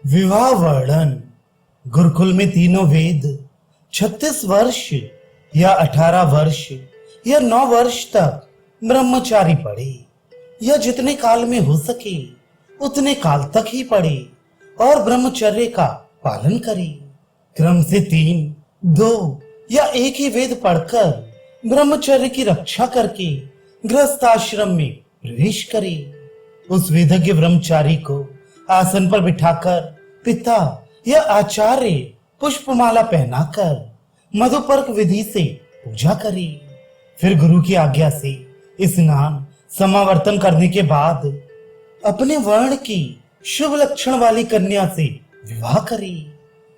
विवाह वर्णन। गुरुकुल में तीनों वेद 36 वर्ष या 18 वर्ष या 9 वर्ष तक ब्रह्मचारी पढ़े, या जितने काल में हो सके उतने काल तक ही पढ़े और ब्रह्मचर्य का पालन करे। क्रम से 3, 2 या एक ही वेद पढ़कर ब्रह्मचर्य की रक्षा करके गृहस्थ आश्रम में प्रवेश करे। उस वेदज्ञ ब्रह्मचारी को आसन पर बिठाकर पिता या आचार्य पुष्पमाला पहनाकर मधुपर्क विधि से पूजा करे। फिर गुरु की आज्ञा से स्नान समावर्तन करने के बाद अपने वर्ण की शुभ लक्षण वाली कन्या से विवाह करे,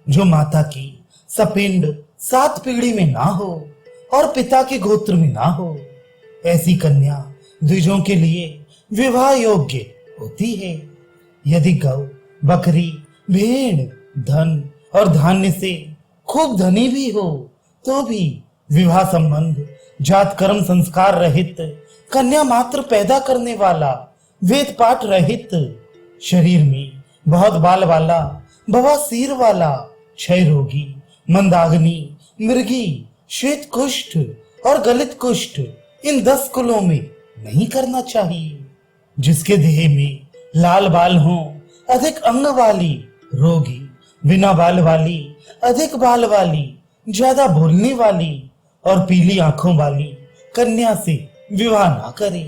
जो माता की सपिंड 7 पीढ़ी में ना हो और पिता के गोत्र में ना हो। ऐसी कन्या द्विजों के लिए विवाह योग्य होती है। यदि गौ, बकरी, भेड़, धन और धान्य से खूब धनी भी हो तो भी विवाह संबंध जात कर्म संस्कार रहित कन्या मात्र पैदा करने वाला, वेद पाठ रहित, शरीर में बहुत बाल वाला, बवासीर वाला, क्षय रोगी, मंदाग्नि, मृगी, श्वेत कुष्ठ और गलित कुष्ठ इन 10 कुलों में नहीं करना चाहिए। जिसके देह में लाल बाल हों, अधिक अंग वाली, रोगी, बिना बाल वाली, अधिक बाल वाली, ज्यादा बोलने वाली और पीली आंखों वाली कन्या से विवाह ना करे।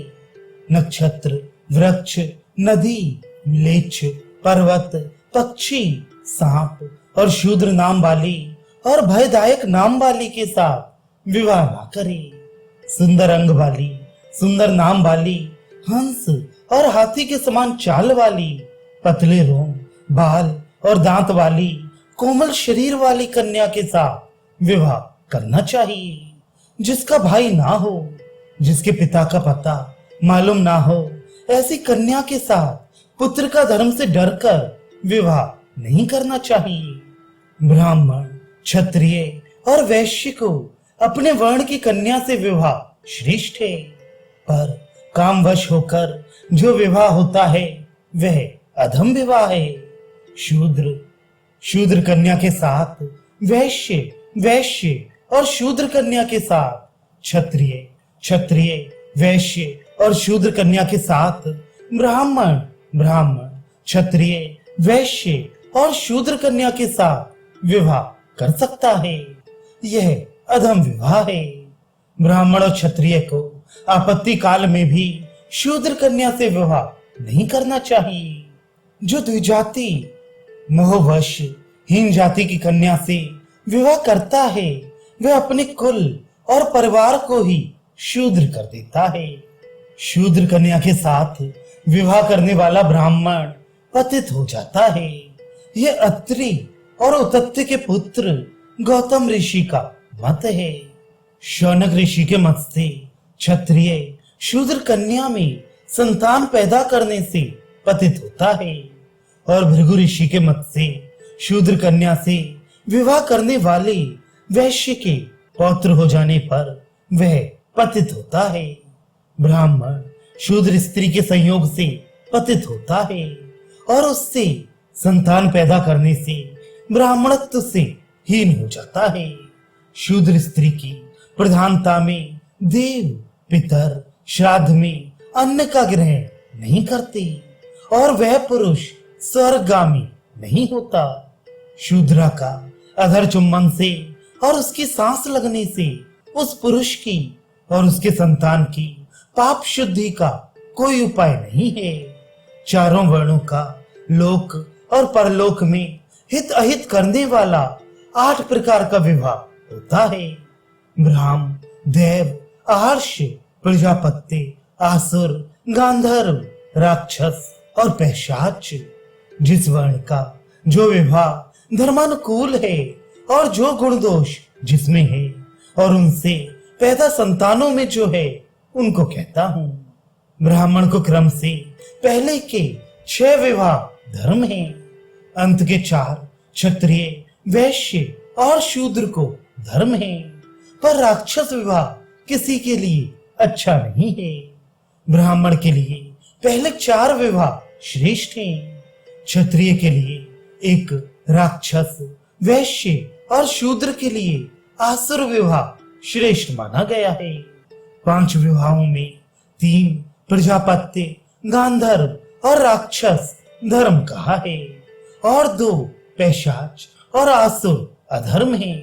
नक्षत्र, वृक्ष, नदी, म्लेच्छ, पर्वत, पक्षी, सांप और शूद्र नाम वाली और भयदायक नाम वाली के साथ विवाह ना करे। सुंदर अंग वाली, सुंदर नाम वाली, हंस और हाथी के समान चाल वाली, पतले रोम, बाल और दांत वाली, कोमल शरीर वाली कन्या के साथ विवाह करना चाहिए। जिसका भाई ना हो, जिसके पिता का पता मालूम ना हो, ऐसी कन्या के साथ पुत्र का धर्म से डरकर विवाह नहीं करना चाहिए। ब्राह्मण, क्षत्रिय और वैश्य को अपने वर्ण की कन्या से विवाह श्रेष्ठ है, पर कामवश होकर जो विवाह होता है वह अधम विवाह है। शूद्र कन्या के साथ वैश्य, वैश्य और शूद्र कन्या के साथ क्षत्रिय, क्षत्रिय, वैश्य और शूद्र कन्या के साथ ब्राह्मण, ब्राह्मण, क्षत्रिय, वैश्य और शूद्र कन्या के साथ विवाह कर सकता है। यह अधम विवाह है। ब्राह्मण और क्षत्रिय को आपत्ति काल में भी शूद्र कन्या से विवाह नहीं करना चाहिए। जो द्विजाति मोहवश हीन जाति की कन्या से विवाह करता है वह अपने कुल और परिवार को ही शूद्र कर देता है। शूद्र कन्या के साथ विवाह करने वाला ब्राह्मण पतित हो जाता है। यह अत्रि और उतत्य के पुत्र गौतम ऋषि का मत है। शौनक ऋषि के मत से क्षत्रिय शूद्र कन्या में संतान पैदा करने से पतित होता है, और भृगु ऋषि के मत से शूद्र कन्या से विवाह करने वाले वैश्य के पौत्र हो जाने पर वह पतित होता है। ब्राह्मण शूद्र स्त्री के संयोग से पतित होता है और उससे संतान पैदा करने से ब्राह्मणत्व से हीन हो जाता है। शूद्र स्त्री की प्रधानता में देव, पितर श्राद्ध में अन्न का ग्रहण नहीं करते और वह पुरुष स्वर्गगामी नहीं होता। शूद्रा का अधर चुम्बन से और उसकी सांस लगने से उस पुरुष की और उसके संतान की पाप शुद्धि का कोई उपाय नहीं है। चारों वर्णों का लोक और परलोक में हित अहित करने वाला 8 प्रकार का विवाह होता है। ब्राह्म, देव, आर्ष, प्रजापत्य, आसुर, गांधर्व, राक्षस और पैशाच। जिस वर्ण का जो विवाह धर्मानुकूल है और जो गुण दोष जिसमें है और उनसे पैदा संतानों में जो है उनको कहता हूँ। ब्राह्मण को क्रम से पहले के 6 विवाह धर्म है, अंत के 4 क्षत्रिय, वैश्य और शूद्र को धर्म है, पर राक्षस विवाह किसी के लिए अच्छा नहीं है। ब्राह्मण के लिए पहले 4 विवाह श्रेष्ठ हैं, क्षत्रिय के लिए एक राक्षस, वैश्य और शूद्र के लिए आसुर विवाह श्रेष्ठ माना गया है। 5 विवाहों में 3 प्रजापत्य, गांधर्व और राक्षस धर्म कहा है और 2 पैशाच और आसुर अधर्म है।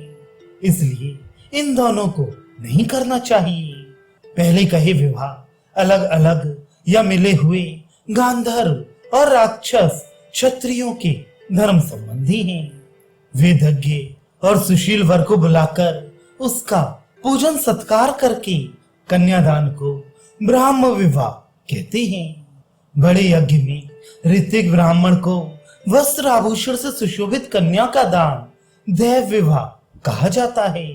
इसलिए इन दोनों को नहीं करना चाहिए। पहले कहे विवाह अलग अलग या मिले हुए गांधर्व और राक्षस क्षत्रियों के धर्म संबंधी हैं। वेदज्ञ और सुशील वर को बुलाकर उसका पूजन सत्कार करके कन्यादान को ब्राह्म विवाह कहते हैं। बड़े यज्ञ में ऋतिक ब्राह्मण को वस्त्र आभूषण से सुशोभित कन्या का दान दैव विवाह कहा जाता है।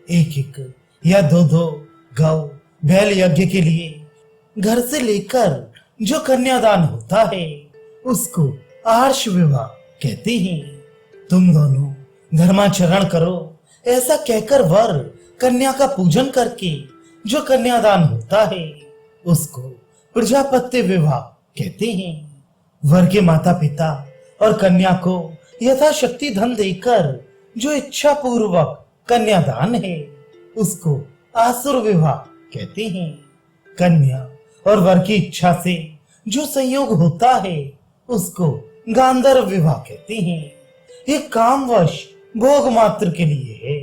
1-1 या 2-2 गौ बैल यज्ञ के लिए घर से लेकर जो कन्यादान होता है उसको आर्ष विवाह कहते हैं। तुम दोनों धर्माचरण करो ऐसा कहकर वर कन्या का पूजन करके जो कन्यादान होता है उसको प्रजापत्य विवाह कहते हैं। वर के माता पिता और कन्या को यथाशक्ति धन देकर जो इच्छा पूर्वक कन्यादान है उसको आसुर विवाह कहते हैं। कन्या और वर की इच्छा से जो संयोग होता है उसको गांधर्व विवाह कहते हैं। ये कामवश भोग मात्र के लिए है,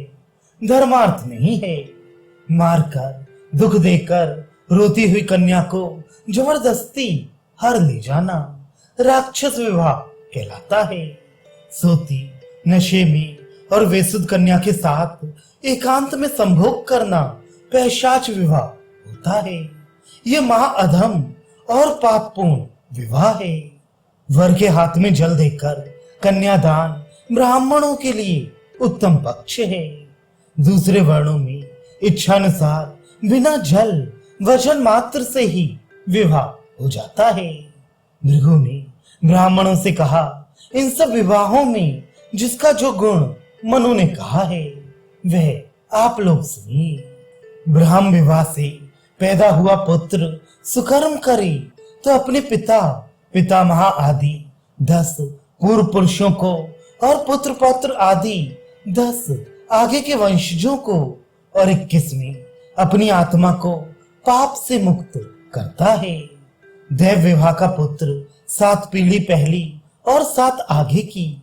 धर्मार्थ नहीं है। मारकर दुख देकर रोती हुई कन्या को जबरदस्ती हर ले जाना राक्षस विवाह कहलाता है। सोती, नशे में और वेसुद कन्या के साथ एकांत में संभोग करना पैशाच विवाह होता है। ये महाअधम और पापपूर्ण विवाह है। वर के हाथ में जल देकर कन्यादान ब्राह्मणों के लिए उत्तम पक्ष है। दूसरे वर्णों में इच्छानुसार बिना जल वचन मात्र से ही विवाह हो जाता है। भृगु ने ब्राह्मणों से कहा, इन सब विवाहों में जिसका जो गुण मनु ने कहा है वह आप लोग सुनिए। ब्राह्म विवाह से पैदा हुआ पुत्र सुकर्म करे तो अपने पिता, पितामह आदि 10 पूर्व पुरुषों को और पुत्र पौत्र आदि 10 आगे के वंशजों को और 21 में अपनी आत्मा को पाप से मुक्त करता है। दैव विवाह का पुत्र 7 पीढ़ी पहली और 7 आगे की,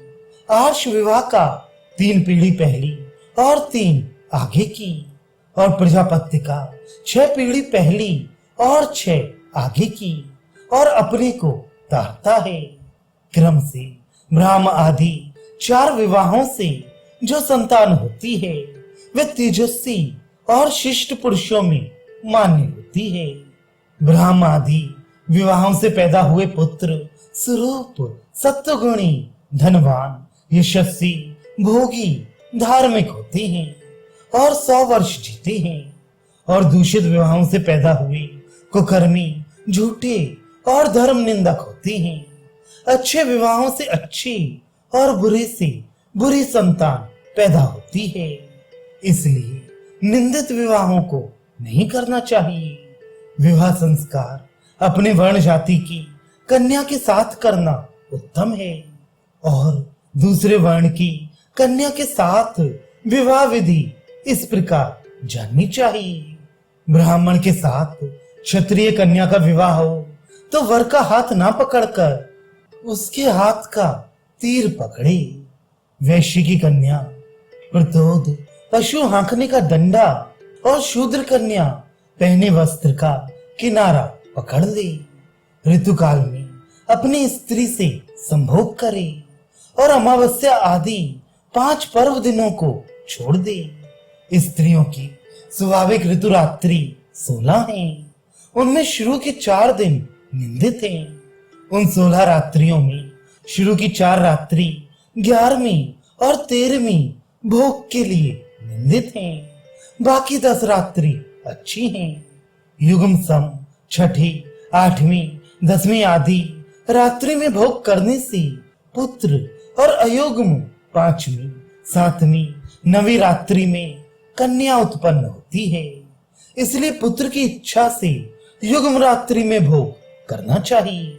आर्ष विवाह का 3 पीढ़ी पहली और 3 आगे की, और प्रजापत्य का 6 पीढ़ी पहली और 6 आगे की, और अपने को तारता है। क्रम से ब्राह्म आदि 4 विवाहों से जो संतान होती है वे तेजस्वी और शिष्ट पुरुषों में मान्य होती है। ब्राह्म आदि विवाहों से पैदा हुए पुत्र स्वरूप सत्वगुणी, धनवान, यशस्वी, भोगी, धार्मिक होते हैं और 100 वर्ष जीते हैं। और दूषित विवाहों से पैदा हुए कुकर्मी, झूठे और धर्म निंदक होते हैं। अच्छे विवाहों से अच्छी और बुरे से बुरी संतान पैदा होती है। इसलिए निंदित विवाहों को नहीं करना चाहिए। विवाह संस्कार अपने वर्ण जाति की कन्या के साथ करना उत्तम है और दूसरे वर्ण की कन्या के साथ विवाह विधि इस प्रकार जाननी चाहिए। ब्राह्मण के साथ क्षत्रिय कन्या का विवाह हो तो वर का हाथ ना पकड़कर उसके हाथ का तीर पकड़े। वैश्य की कन्या प्रतोद पशु हाँकने का डंडा और शूद्र कन्या पहने वस्त्र का किनारा पकड़ ले। ऋतुकाल में अपनी स्त्री से संभोग करे और अमावस्या आदि 5 पर्व दिनों को छोड़ दे। स्त्रियों की स्वाभाविक ऋतु रात्रि 16 हैं। उनमें शुरू के 4 दिन निंदित हैं। उन 16 रात्रियों में शुरू की 4 रात्रि 11वीं और 13वीं भोग के लिए निंदित हैं। बाकी 10 रात्रि अच्छी हैं। युग्म सम 6ठी, 8वीं, 10वीं आदि रात्रि में भोग करने से पुत्र और अयुग्म 5वीं, 7वीं, 9वीं रात्रि में कन्या उत्पन्न होती है। इसलिए पुत्र की इच्छा से युग्म रात्रि में भोग करना चाहिए।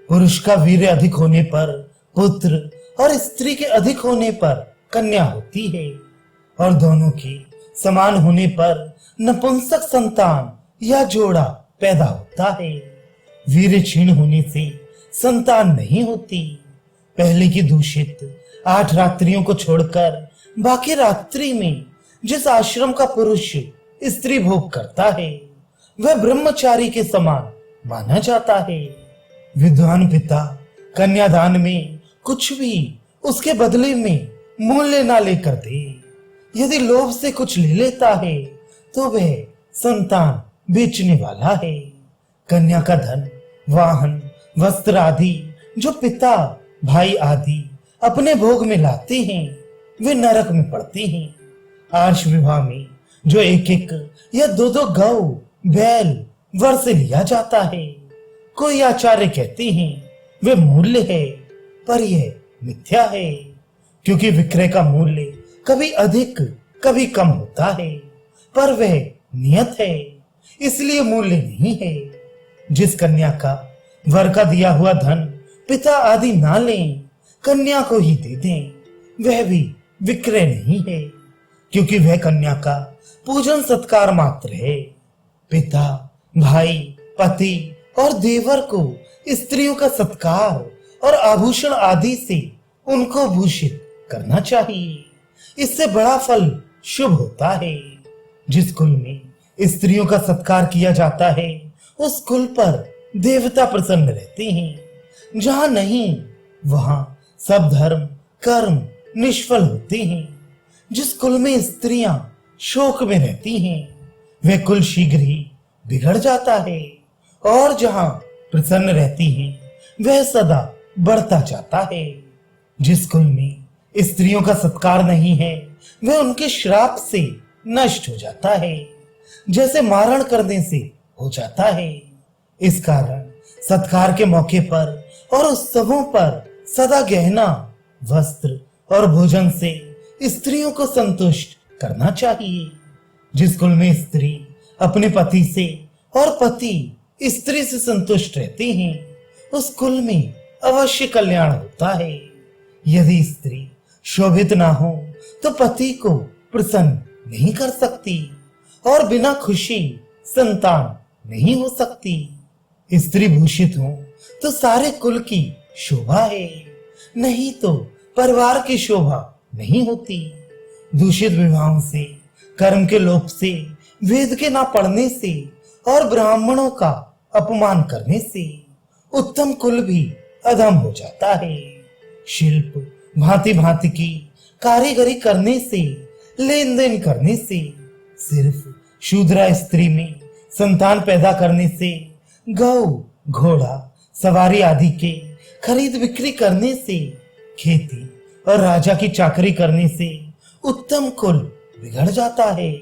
पुरुष का वीर्य अधिक होने पर पुत्र और स्त्री के अधिक होने पर कन्या होती है, और दोनों के समान होने पर नपुंसक संतान या जोड़ा पैदा होता है। वीर्य क्षीण होने से संतान नहीं होती। पहले की दूषित 8 रात्रियों को छोड़कर बाकी रात्रि में जिस आश्रम का पुरुष स्त्री भोग करता है वह ब्रह्मचारी के समान माना जाता है। विद्वान पिता कन्यादान में कुछ भी उसके बदले में मूल्य ना लेकर दे। यदि लोभ से कुछ ले लेता है तो वह संतान बेचने वाला है। कन्या का धन, वाहन, वस्त्र आदि जो पिता, भाई आदि अपने भोग में लाते हैं वे नरक में पड़ते हैं। आर्ष विवाह में जो एक एक या दो गौ, बैल वर से लिया जाता है, कोई आचार्य कहते हैं वे मूल्य है, पर यह मिथ्या है, क्योंकि विक्रय का मूल्य कभी अधिक कभी कम होता है, पर वह नियत है, इसलिए मूल्य नहीं है। जिस कन्या का वर का दिया हुआ धन पिता आदि ना लें, कन्या को ही दे दें, वह भी विक्रय नहीं है, क्योंकि वह कन्या का पूजन सत्कार मात्र है। पिता, भाई, पति और देवर को स्त्रियों का सत्कार और आभूषण आदि से उनको भूषित करना चाहिए। इससे बड़ा फल शुभ होता है। जिस कुल में स्त्रियों का सत्कार किया जाता है उस कुल पर देवता प्रसन्न रहते हैं। जहां नहीं वहां सब धर्म कर्म निष्फल होते हैं। जिस कुल में स्त्रियां शोक में रहती हैं वह कुल शीघ्र ही बिगड़ जाता है, और जहां प्रसन्न रहती हैं वह सदा बढ़ता जाता है। जिस कुल में स्त्रियों का सत्कार नहीं है वह उनके श्राप से नष्ट हो जाता है, जैसे मारण करने से हो जाता है। इस कारण सत्कार के मौके पर और उत्सवों पर सदा गहना, वस्त्र और भोजन से स्त्रियों को संतुष्ट करना चाहिए। जिस कुल में स्त्री अपने पति से और पति स्त्री से संतुष्ट रहते हैं उस कुल में अवश्य कल्याण होता है। यदि स्त्री शोभित ना हो तो पति को प्रसन्न नहीं कर सकती, और बिना खुशी संतान नहीं हो सकती। स्त्री भूषित हो तो सारे कुल की शोभा है, नहीं तो परिवार की शोभा नहीं होती। दूषित विवाहों से, कर्म के लोप से, वेद के ना पढ़ने से और ब्राह्मणों का अपमान करने से उत्तम कुल भी अधम हो जाता है। शिल्प भांति भांति की कारीगरी करने से, लेन देन करने से, सिर्फ शूद्रा स्त्री में संतान पैदा करने से, गौ, घोड़ा, सवारी आदि के खरीद बिक्री करने से, खेती और राजा की चाकरी करने से उत्तम कुल बिगड़ जाता है।